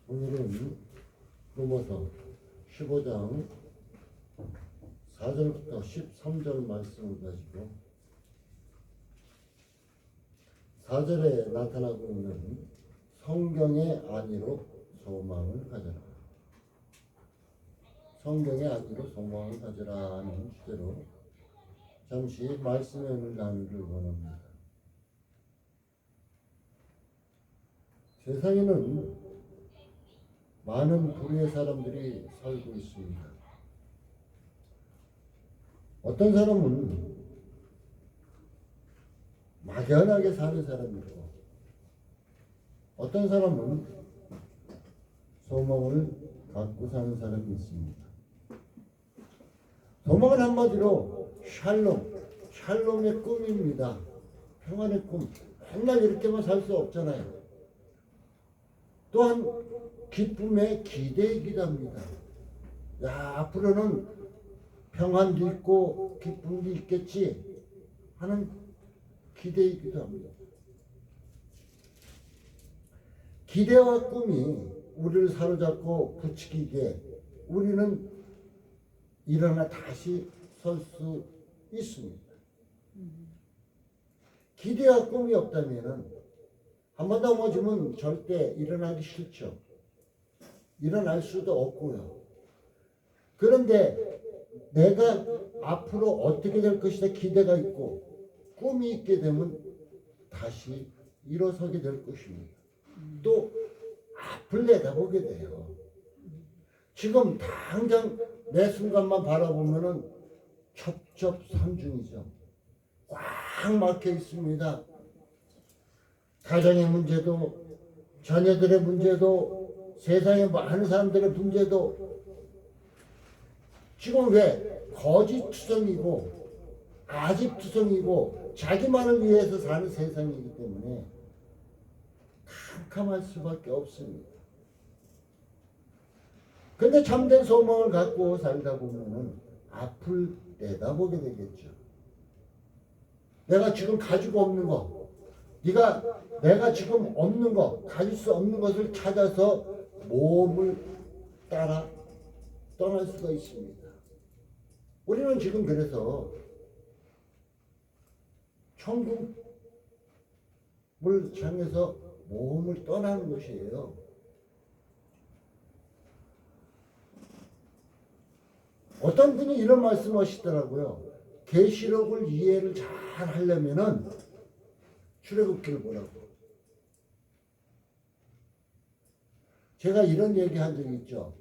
오늘은 로마서 15장 4절부터 13절 말씀을 가지고 4절에 나타나고 있는 성경의 안위로 소망을 가져라. 성경의 안위로 소망을 가져라 하는 주제로 잠시 말씀의 은혜를 나누길 원합니다. 세상에는 많은 부류의 사람들이 살고 있습니다. 어떤 사람은 막연하게 사는 사람이고, 어떤 사람은 소망을 갖고 사는 사람이 있습니다. 소망은 한마디로 샬롬의 꿈입니다. 평안의 꿈. 맨날 이렇게만 살 수 없잖아요. 또한 기쁨의 기대이기도 합니다. 야, 앞으로는 평안도 있고 기쁨도 있겠지 하는 기대이기도 합니다. 기대와 꿈이 우리를 사로잡고 부추기기에 우리는 일어나 다시 설 수 있습니다. 기대와 꿈이 없다면 한 번 넘어지면 절대 일어나기 싫죠. 일어날 수도 없고요. 그런데 내가 앞으로 어떻게 될 것이다 기대가 있고 꿈이 있게 되면 다시 일어서게 될 것입니다. 또 앞을 내다보게 돼요. 지금 당장 매 순간만 바라보면은 첩첩산중이죠. 꽉 막혀 있습니다. 가정의 문제도, 자녀들의 문제도, 세상의 많은 사람들의 문제도 지금 왜 거짓투성이고 아집투성이고 자기만을 위해서 사는 세상이기 때문에 캄캄할 수밖에 없습니다. 근데 참된 소망을 갖고 살다 보면은 앞을 내다보게 되겠죠. 내가 지금 가지고 없는 거, 내가 지금 없는 거, 가질 수 없는 것을 찾아서 몸을 따라 떠날 수가 있습니다. 우리는 지금 그래서 천국을 향해서 몸을 떠나는 것이에요. 어떤 분이 이런 말씀을 하시더라고요. 계시록을 이해를 잘 하려면은 출애굽기를 보라고. 제가 이런 얘기 한 적이 있죠.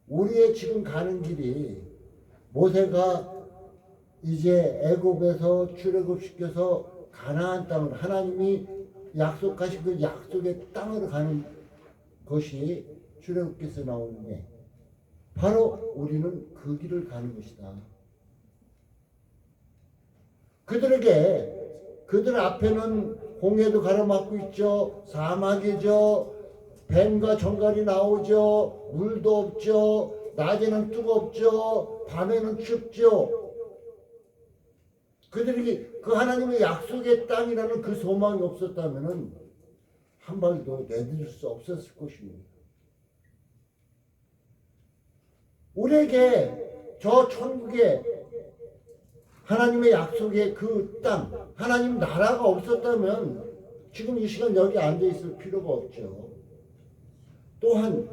우리의 지금 가는 길이 모세가 이제 애굽에서 출애굽시켜서 가나안 땅을 하나님이 약속하신 그 약속의 땅으로 가는 것이 출애굽기에서 나오는데 바로 우리는 그 길을 가는 것이다. 그들 앞에는 홍해도 가로막고 있죠. 사막이죠. 뱀과 정갈이 나오죠. 물도 없죠. 낮에는 뜨겁죠. 밤에는 춥죠. 그들이 그 하나님의 약속의 땅이라는 그 소망이 없었다면 한 발도 내딛을 수 없었을 것입니다. 우리에게 저 천국에 하나님의 약속의 그 땅, 하나님 나라가 없었다면 지금 이 시간 여기 앉아 있을 필요가 없죠. 또한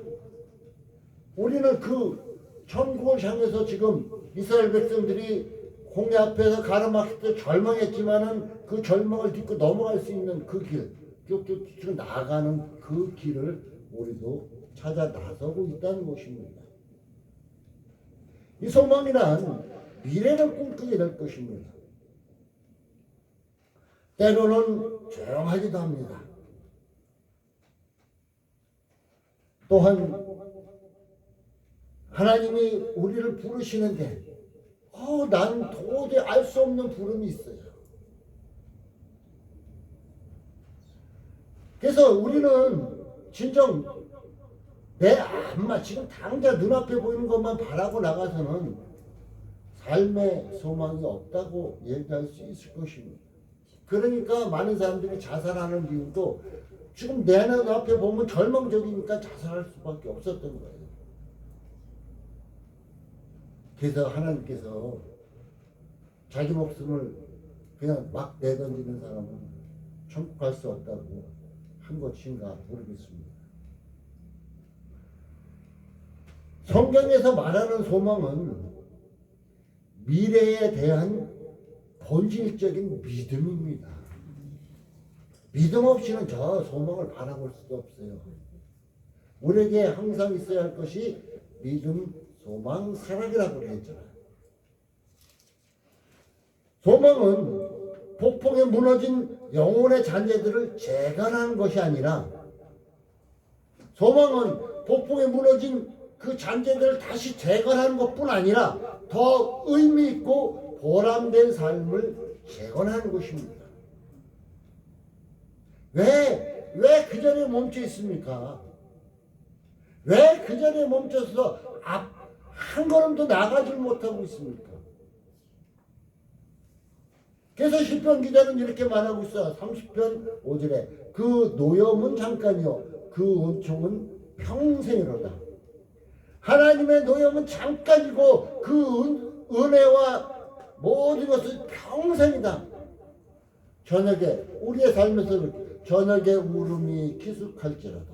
우리는 그 천국을 향해서 지금 이스라엘 백성들이 홍해 앞에서 가로막힐 때 절망했지만은 그 절망을 딛고 넘어갈 수 있는 그 길, 쭉쭉 나아가는 그 길을 우리도 찾아 나서고 있다는 것입니다. 이 소망이란 미래를 꿈꾸게 될 것입니다. 때로는 조용하기도 합니다. 또한 하나님이 우리를 부르시는데 난 도저히 알 수 없는 부름이 있어요. 그래서 우리는 진정 내 앞만 지금 당장 눈앞에 보이는 것만 바라고 나가서는 삶의 소망이 없다고 얘기할 수 있을 것입니다. 그러니까 많은 사람들이 자살하는 이유도 지금 내 눈앞에 보면 절망적이니까 자살할 수밖에 없었던 거예요. 그래서 하나님께서 자기 목숨을 그냥 막 내던지는 사람은 천국 갈 수 없다고 한 것인가 모르겠습니다. 성경에서 말하는 소망은 미래에 대한 본질적인 믿음입니다. 믿음 없이는 저 소망을 바라볼 수도 없어요. 우리에게 항상 있어야 할 것이 믿음, 소망, 사랑이라고 그랬잖아요. 소망은 폭풍에 무너진 영혼의 잔재들을 재건하는 것이 아니라, 소망은 폭풍에 무너진 그 잔재들을 다시 재건하는 것뿐 아니라 더 의미 있고 보람된 삶을 재건하는 것입니다. 왜 그 자리에 멈춰 있습니까? 왜 그 자리에 멈춰서 한 걸음도 나가질 못하고 있습니까? 그래서 시편 기자는 이렇게 말하고 있어요. 30편 5절에 그 노염은 잠깐이요 그 은총은 평생이로다. 하나님의 노염은 잠깐이고 그 은혜와 모든 것은 평생이다. 저녁에 우리의 삶에서 저녁에 울음이 기숙할지라도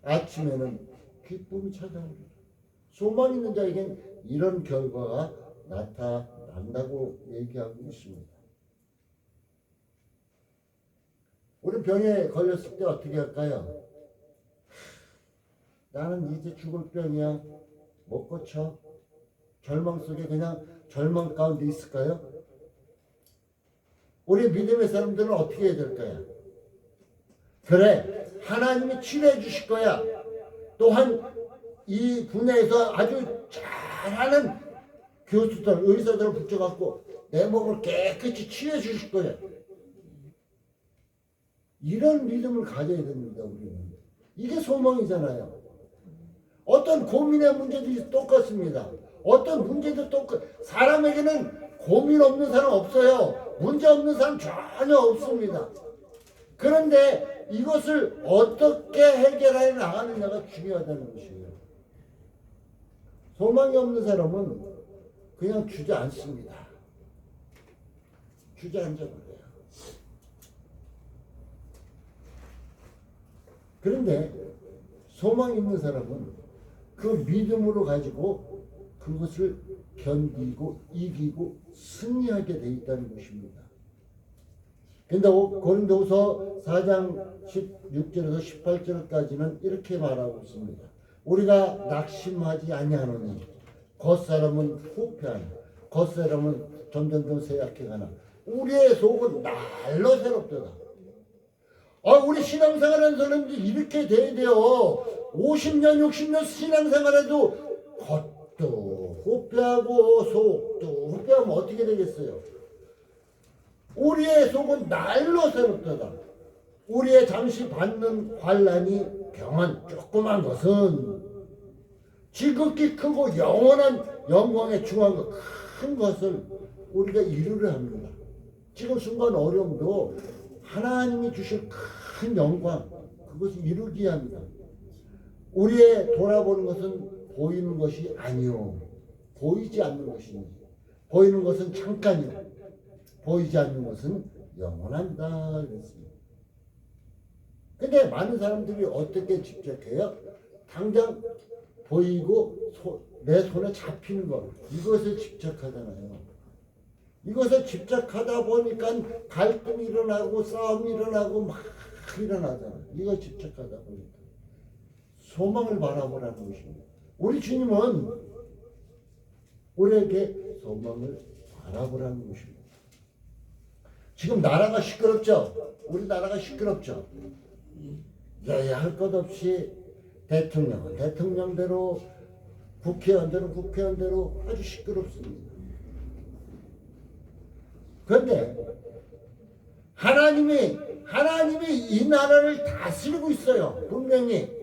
아침에는 기쁨이 찾아오리라. 소망 있는 자에겐 이런 결과가 나타난다고 얘기하고 있습니다. 우리 병에 걸렸을 때 어떻게 할까요? 나는 이제 죽을 병이야. 못 고쳐. 절망 속에 그냥 절망 가운데 있을까요? 우리 믿음의 사람들은 어떻게 해야 될까요? 그래, 하나님이 치료해 주실 거야. 또한 이 분야에서 아주 잘하는 교수들, 의사들을 붙여갖고 내 몸을 깨끗이 치유해 주실 거야. 이런 믿음을 가져야 됩니다, 우리는. 이게 소망이잖아요. 어떤 고민의 문제도 똑같습니다. 어떤 문제도 사람에게는 고민 없는 사람 없어요. 문제 없는 사람 전혀 없습니다. 그런데 이것을 어떻게 해결해 나가느냐가 중요하다는 것이에요. 소망이 없는 사람은 그냥 주저앉습니다. 주저앉아버려요. 그런데 소망 있는 사람은 그 믿음으로 가지고 그것을 견디고 이기고 승리하게 돼 있다는 것입니다. 근데 고린도후서 4장 16절에서 18절까지는 이렇게 말하고 있습니다. 우리가 낙심하지 아니하노니 겉사람은 후패하나 겉사람은 점점점 쇠약해가나 우리의 속은 날로 새롭도다. 우리 신앙생활하는 사람들이 이렇게 돼야 돼요. 50년 60년 신앙생활해도 겉도 후패하고 속도 후패하면 어떻게 되겠어요? 우리의 속은 날로 새롭도다. 우리의 잠시 받는 환난이 병한 조그만 것은 지극히 크고 영원한 영광에 중한 큰 것을 우리가 이루려 합니다. 지금 순간 어려움도 하나님이 주실 큰 영광, 그것을 이루기 합니다. 우리의 돌아보는 것은 보이는 것이 아니요 보이지 않는 것입니다. 보이는 것은 잠깐이요 보이지 않는 것은 영원한다 그랬습니다. 근데 많은 사람들이 어떻게 집착해요? 당장 보이고 내 손에 잡히는 것, 이것에 집착하잖아요. 이것에 집착하다 보니까 갈등이 일어나고 싸움이 일어나고 막 일어나잖아요. 이거 집착하다 보니까 소망을 바라보라는 것입니다. 우리 주님은 우리에게 소망을 바라보라는 것입니다. 지금 나라가 시끄럽죠? 우리 나라가 시끄럽죠? 여야 할 것 없이 대통령은 대통령대로 국회의원들은 국회의원대로 아주 시끄럽습니다. 그런데 하나님이 이 나라를 다스리고 있어요. 분명히.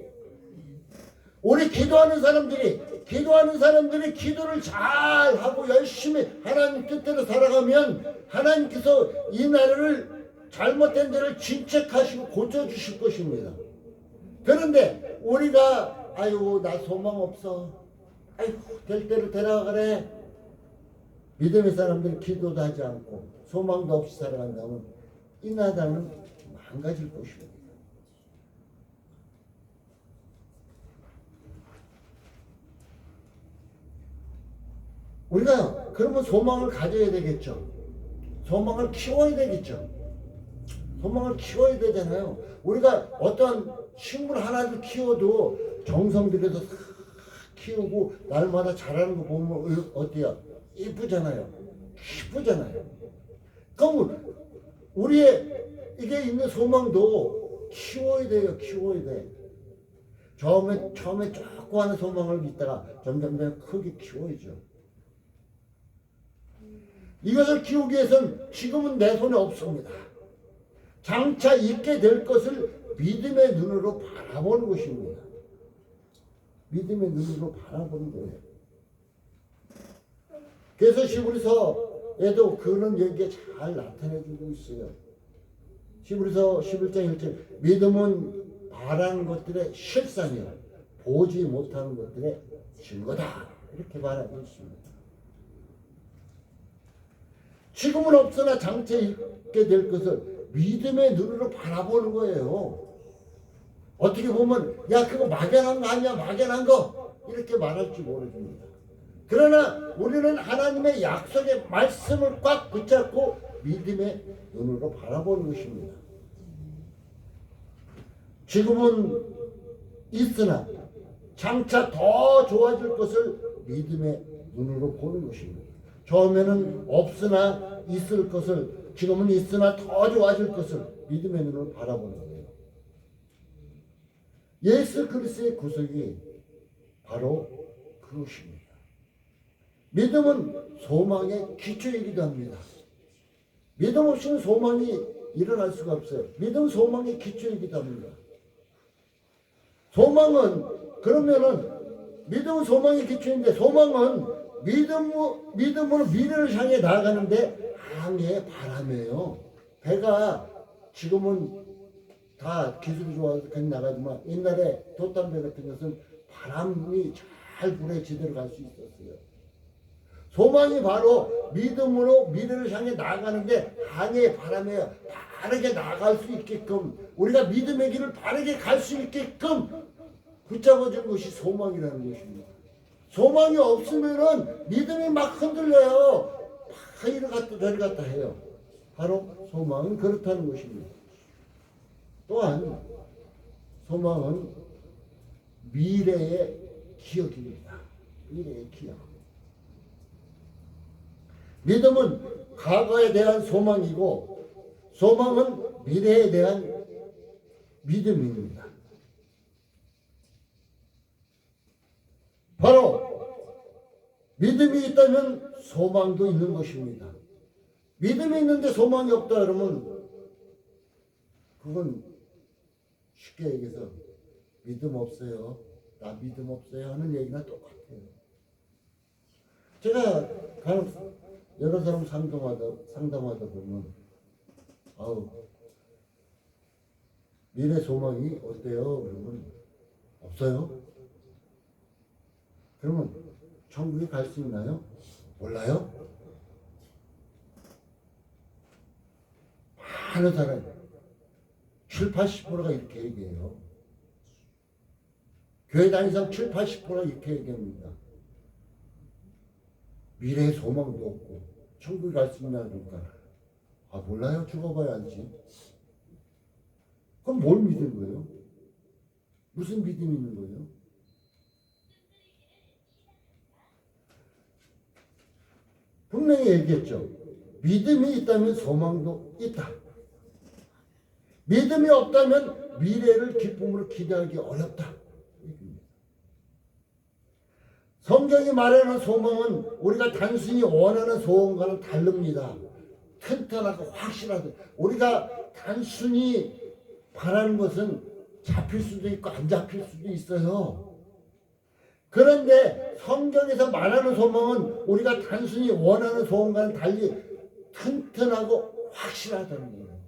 우리 기도하는 사람들이 기도를 잘 하고 열심히 하나님 뜻대로 살아가면 하나님께서 이 나라를 잘못된 데를 진책하시고 고쳐주실 것입니다. 그런데 우리가 아유 나 소망 없어. 아이고 될 대로 되라그래. 믿음의 사람들이 기도도 하지 않고 소망도 없이 살아간다면 이 나라는 망가질 것입니다. 우리가 그러면 소망을 가져야 되겠죠. 소망을 키워야 되겠죠. 소망을 키워야 되잖아요. 우리가 어떤 식물 하나를 키워도 정성 들여서 키우고 날마다 자라는 거 보면 어때요? 이쁘잖아요. 기쁘잖아요. 그럼 우리의 이게 있는 소망도 키워야 돼요. 키워야 돼. 처음에 조금 하는 소망을 믿다가 점점 크게 키워야죠. 이것을 키우기 위해서는 지금은 내 손에 없습니다. 장차 있게 될 것을 믿음의 눈으로 바라보는 것입니다. 믿음의 눈으로 바라보는 거예요. 그래서 시브리서에도 그런 얘기가 잘 나타내주고 있어요. 시브리서 11장 1절 믿음은 바라는 것들의 실상이요 보지 못하는 것들의 증거다. 이렇게 말하고 있습니다. 지금은 없으나 장차 있게 될 것을 믿음의 눈으로 바라보는 거예요. 어떻게 보면 야 그거 막연한 거 아니야 막연한 거 이렇게 말할지 모르겠습니다. 그러나 우리는 하나님의 약속의 말씀을 꽉 붙잡고 믿음의 눈으로 바라보는 것입니다. 지금은 있으나 장차 더 좋아질 것을 믿음의 눈으로 보는 것입니다. 처음에는 없으나 있을 것을 지금은 있으나 더 좋아질 것을 믿음의 눈으로 바라보는 거예요. 예수 그리스도의 구속이 바로 그것입니다. 믿음은 소망의 기초이기도 합니다. 믿음 없이는 소망이 일어날 수가 없어요. 믿음 소망의 기초이기도 합니다. 소망은 그러면은 믿음은 소망의 기초인데 소망은 믿음으로 미래를 향해 나아가는데 항해의 바람이에요. 배가 지금은 다 기술이 좋아서 그냥 나가지만 옛날에 돛담배 같은 것은 바람이 잘 불에 제대로 갈 수 있었어요. 소망이 바로 믿음으로 미래를 향해 나아가는데 항해의 바람이에요. 바르게 나아갈 수 있게끔 우리가 믿음의 길을 바르게 갈 수 있게끔 붙잡아준 것이 소망이라는 것입니다. 소망이 없으면은 믿음이 막 흔들려요. 막 이리 갔다 저리 갔다 해요. 바로 소망은 그렇다는 것입니다. 또한 소망은 미래의 기억입니다. 미래의 기억. 믿음은 과거에 대한 소망이고 소망은 미래에 대한 믿음입니다. 바로 믿음이 있다면 소망도 있는 것입니다. 믿음이 있는데 소망이 없다 그러면 그건 쉽게 얘기해서 믿음 없어요. 나 믿음 없어요 하는 얘기나 똑같아요. 제가 여러 사람 상담하다 보면 아우 미래 소망이 어때요? 그러면 없어요. 그러면 천국에 갈 수 있나요? 몰라요? 많은 사람 70~80%가 이렇게 얘기해요. 교회 다니는 사람 70~80%가 이렇게 얘기합니다. 미래에 소망도 없고 천국에 갈 수 있나 그러니까 아 몰라요. 죽어봐야 알지. 그럼 뭘 믿는 거예요? 무슨 믿음이 있는 거예요? 분명히 얘기했죠. 믿음이 있다면 소망도 있다. 믿음이 없다면 미래를 기쁨으로 기대하기 어렵다. 성경이 말하는 소망은 우리가 단순히 원하는 소원과는 다릅니다. 튼튼하고 확실하다. 우리가 단순히 바라는 것은 잡힐 수도 있고 안 잡힐 수도 있어요. 그런데 성경에서 말하는 소망은 우리가 단순히 원하는 소원과는 달리 튼튼하고 확실하다는 거예요.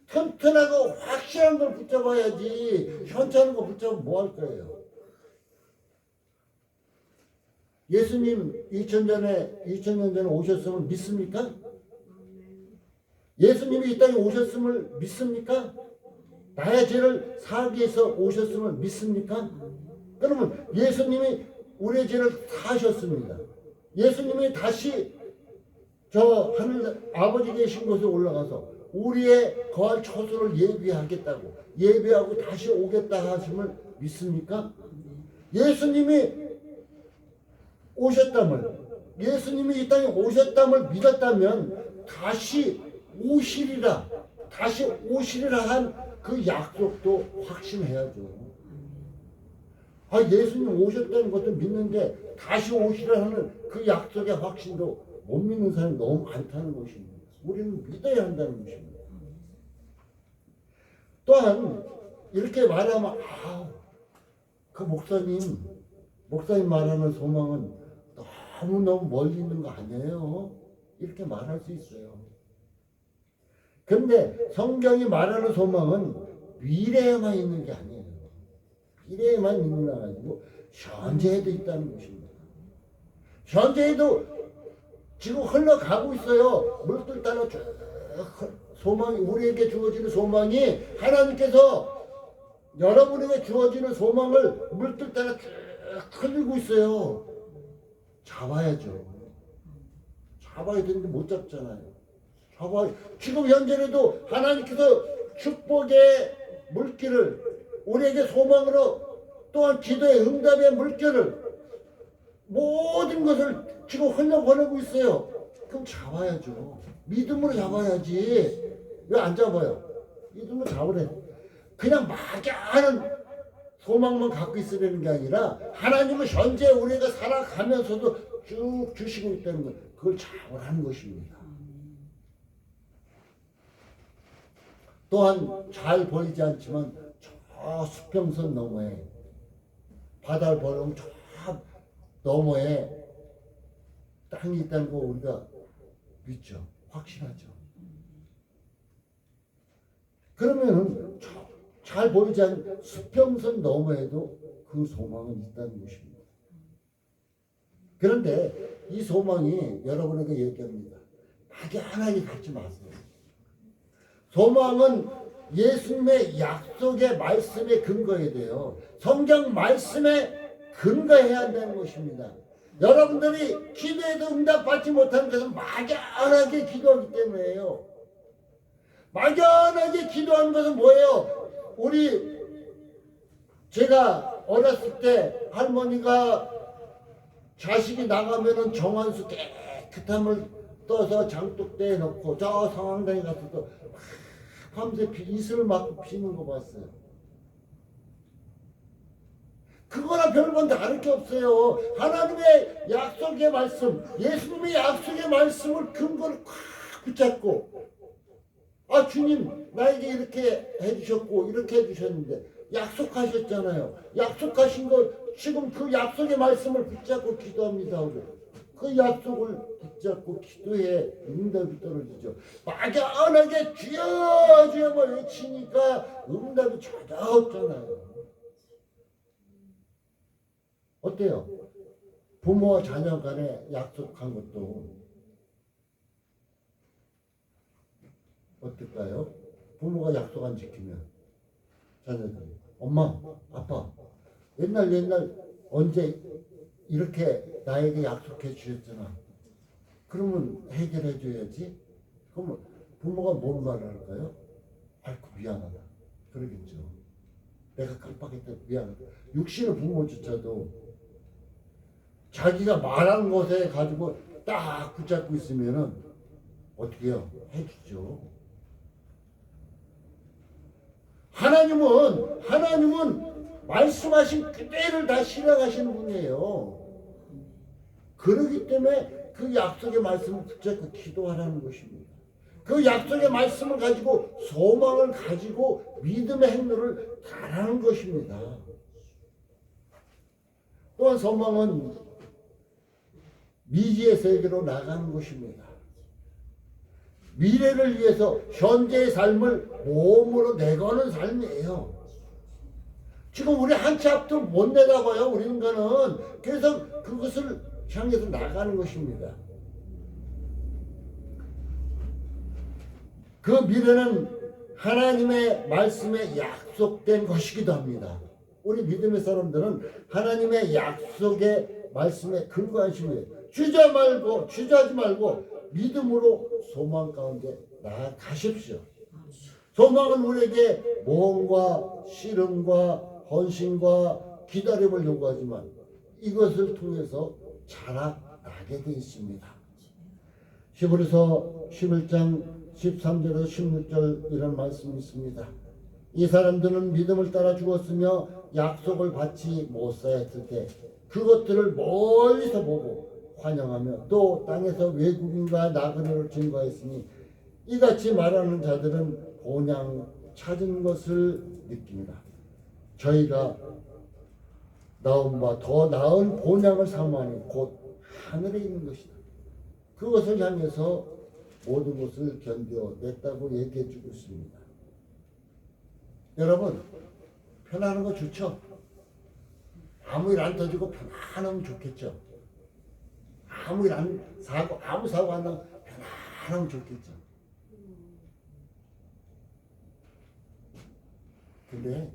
튼튼하고 확실한 걸 붙잡아야지 현찮은 거 붙잡으면 뭐 할 거예요? 예수님 2000년 전에 오셨음을 믿습니까? 예수님이 이 땅에 오셨음을 믿습니까? 나의 죄를 사하기 위해서 오셨음을 믿습니까? 그러면 예수님이 우리의 죄를 사하셨습니다. 예수님이 다시 저 하늘 아버지 계신 곳에 올라가서 우리의 거할 처소를 예비하고 다시 오겠다 하심을 믿습니까? 예수님이 예수님이 이 땅에 오셨담을 믿었다면 다시 오시리라 한 그 약속도 확신해야죠. 예수님 오셨다는 것도 믿는데 다시 오시라 하는 그 약속의 확신도 못 믿는 사람이 너무 많다는 것입니다. 우리는 믿어야 한다는 것입니다. 또한 이렇게 말하면 그 목사님 말하는 소망은 너무너무 멀리 있는 거 아니에요? 이렇게 말할 수 있어요. 근데 성경이 말하는 소망은 미래에만 있는 게 아니에요. 미래에만 있는 게 아니고 현재에도 있다는 것입니다. 현재에도 지금 흘러가고 있어요. 물길 따라 쭉 소망이 우리에게 주어지는 소망이 하나님께서 여러분에게 주어지는 소망을 물길 따라 쭉 흘리고 있어요. 잡아야죠. 잡아야 되는데 못 잡잖아요. 지금 현재에도 하나님께서 축복의 물길을 우리에게 소망으로 또한 기도의 응답의 물길을 모든 것을 지금 흘려보내고 있어요. 그럼 잡아야죠. 믿음으로 잡아야지. 왜 안 잡아요? 믿음으로 잡으래. 그냥 막연한 소망만 갖고 있으려는 게 아니라 하나님은 현재 우리가 살아가면서도 쭉 주시고 있다는 것, 그걸 잡으라는 것입니다. 또한 잘 보이지 않지만 저 수평선 너머에 바다를 보면 저 너머에 땅이 있다는 거 우리가 믿죠. 확신하죠. 그러면 잘 보이지 않는 수평선 너머에도 그 소망은 있다는 것입니다. 그런데 이 소망이 여러분에게 얘기합니다. 막연하게 갖지 마세요. 소망은 예수님의 약속의 말씀에 근거해야 돼요. 성경 말씀에 근거해야 한다는 것입니다. 여러분들이 기도에도 응답받지 못하는 것은 막연하게 기도하기 때문에요. 막연하게 기도하는 것은 뭐예요? 제가 어렸을 때 할머니가 자식이 나가면은 정한수 깨끗한 물 떠서 장독대에 넣고 저 상황당에 가서 또 밤새 이슬을 맞고 피는 거 봤어요. 그거나 별건 다를 게 없어요. 하나님의 약속의 말씀, 예수님의 약속의 말씀을 근거를 꽉 붙잡고 주님 나에게 이렇게 해주셨고 이렇게 해주셨는데 약속하셨잖아요. 약속하신 거 지금 그 약속의 말씀을 붙잡고 기도합니다. 그 약속을 붙잡고 기도해 응답이 떨어지죠. 막연하게 주여 주여만 외치니까 응답이 전혀 없잖아요. 어때요? 부모와 자녀 간에 약속한 것도 어떨까요? 부모가 약속 안 지키면 자녀들이 엄마, 아빠 옛날 언제 이렇게 나에게 약속해 주셨잖아. 그러면 해결해 줘야지. 그러면 부모가 뭔 말을 할까요? 아이고 미안하다. 그러겠죠. 내가 깜빡했다. 미안하다. 육신의 부모조차도 자기가 말한 것에 가지고 딱 붙잡고 있으면은 어떻게 해요? 해주죠. 하나님은 말씀하신 그대를 다 실행하시는 분이에요. 그렇기 때문에 그 약속의 말씀을 붙잡고 기도하라는 것입니다. 그 약속의 말씀을 가지고 소망을 가지고 믿음의 행로를 가라는 것입니다. 또한 소망은 미지의 세계로 나가는 것입니다. 미래를 위해서 현재의 삶을 몸으로 내거는 삶이에요. 지금 우리 한 치 앞도 못 내다봐요. 우리 인간은. 그래서 그것을 향해서 나가는 것입니다. 그 미래는 하나님의 말씀에 약속된 것이기도 합니다. 우리 믿음의 사람들은 하나님의 약속의 말씀에 근거한 신이에요. 주저하지 말고 믿음으로 소망 가운데 나아가십시오. 소망은 우리에게 모험과 씨름과 헌신과 기다림을 요구하지만 이것을 통해서 자라나게 되어 있습니다. 히브리서 11장 13절에서 16절 이런 말씀이 있습니다. 이 사람들은 믿음을 따라 죽었으며 약속을 받지 못하였을 때 그것들을 멀리서 보고 환영하며 또 땅에서 외국인과 나그네로 증거했으니 이같이 말하는 자들은 본향 찾은 것을 느낍니다. 저희가 나온 바 더 나은 본향을 사모하니 곧 하늘에 있는 것이다. 그것을 향해서 모든 것을 견뎌냈다고 얘기해 주고 있습니다. 여러분, 편안한 거 좋죠? 아무 일 안 터지고 편안하면 좋겠죠? 아무 사고 안 나고 편안하면 좋겠죠? 근데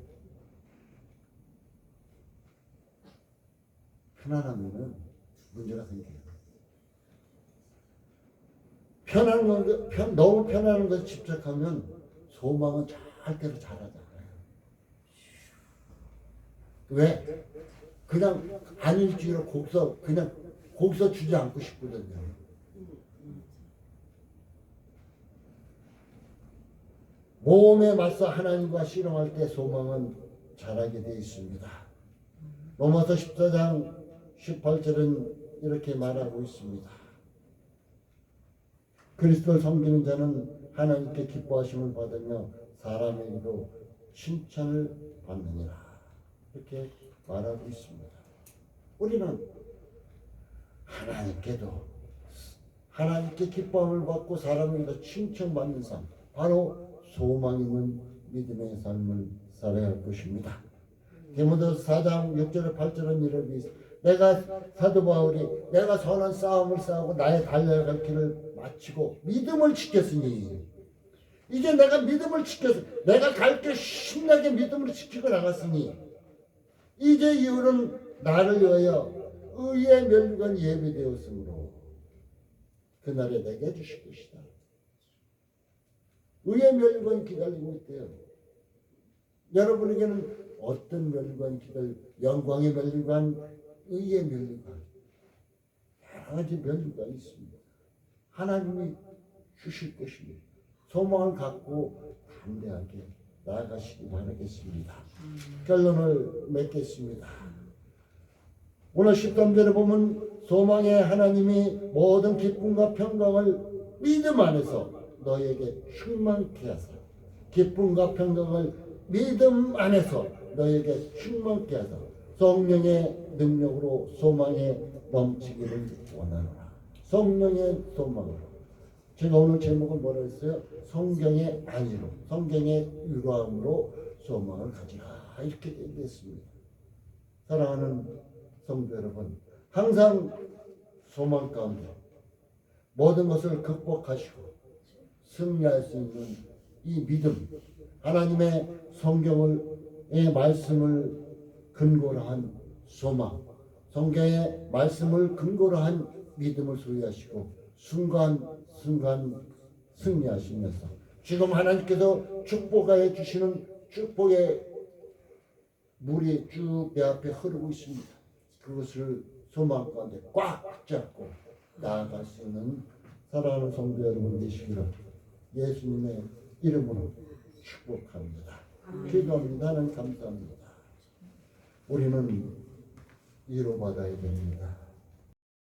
편안하면은 문제가 생겨요. 너무 편안한 것에 집착하면 소망은 절대로 잘하잖아요. 왜? 그냥 안일주의로 그냥 곡서 주지 않고 싶거든요. 모험에 맞서 하나님과 씨름할 때 소망은 자라게 되어 있습니다. 로마서 14장 18절은 이렇게 말하고 있습니다. 그리스도를 섬기는 자는 하나님께 기뻐하심을 받으며 사람에게도 칭찬을 받느니라. 이렇게 말하고 있습니다. 우리는 하나님께 기뻐함을 받고 사람에게도 칭찬받는 삶, 바로 소망 있는 믿음의 삶을 살아야 할 것입니다. 디모데후서 4장 6절에 8절은 이렇게 있습니다. 내가 사도 바울이 내가 선한 싸움을 싸우고 나의 달려야 할 길을 마치고 믿음을 지켰으니 이제 내가 믿음을 지켜서 내가 갈 길 신나게 믿음을 지키고 나갔으니 이제 이후는 나를 위하여 의의 멸류관 예비되었으므로 그날에 내게 주실 것이다. 의의 멸류관이 기다리고 있대요. 여러분에게는 어떤 멸류관이 기다리고 영광의 멸류관, 의의 멸류관, 여러 가지 멸류관이 있습니다. 하나님이 주실 것입니다. 소망을 갖고 담대하게 나아가시기 바라겠습니다. 결론을 맺겠습니다. 오늘 13절에 보면 소망의 하나님이 모든 기쁨과 평강을 믿음 안에서 너에게 충만케 하사 기쁨과 평강을 믿음 안에서 너에게 충만케 하사 성령의 능력으로 소망에 넘치기를 원하노라. 성령의 소망으로. 제가 오늘 제목을 뭐라 했어요? 성경의 안위로, 성경의 유로함으로 소망을 가지라. 이렇게 얘기했습니다. 사랑하는 성도 여러분, 항상 소망 가운데 모든 것을 극복하시고 승리할 수 있는 이 믿음, 하나님의 성경의 말씀을 근거로 한 소망, 성경의 말씀을 근거로 한 믿음을 소유하시고 순간 승리하시면서 지금 하나님께서 축복하여 주시는 축복의 물이 쭉 내 앞에 흐르고 있습니다. 그것을 소망 가운데 꽉 잡고 나아갈 수 있는 사랑하는 성도 여러분 되시기를 예수님의 이름으로 축복합니다. 기도합니다. 하나님 감사합니다. 우리는 위로받아야 됩니다.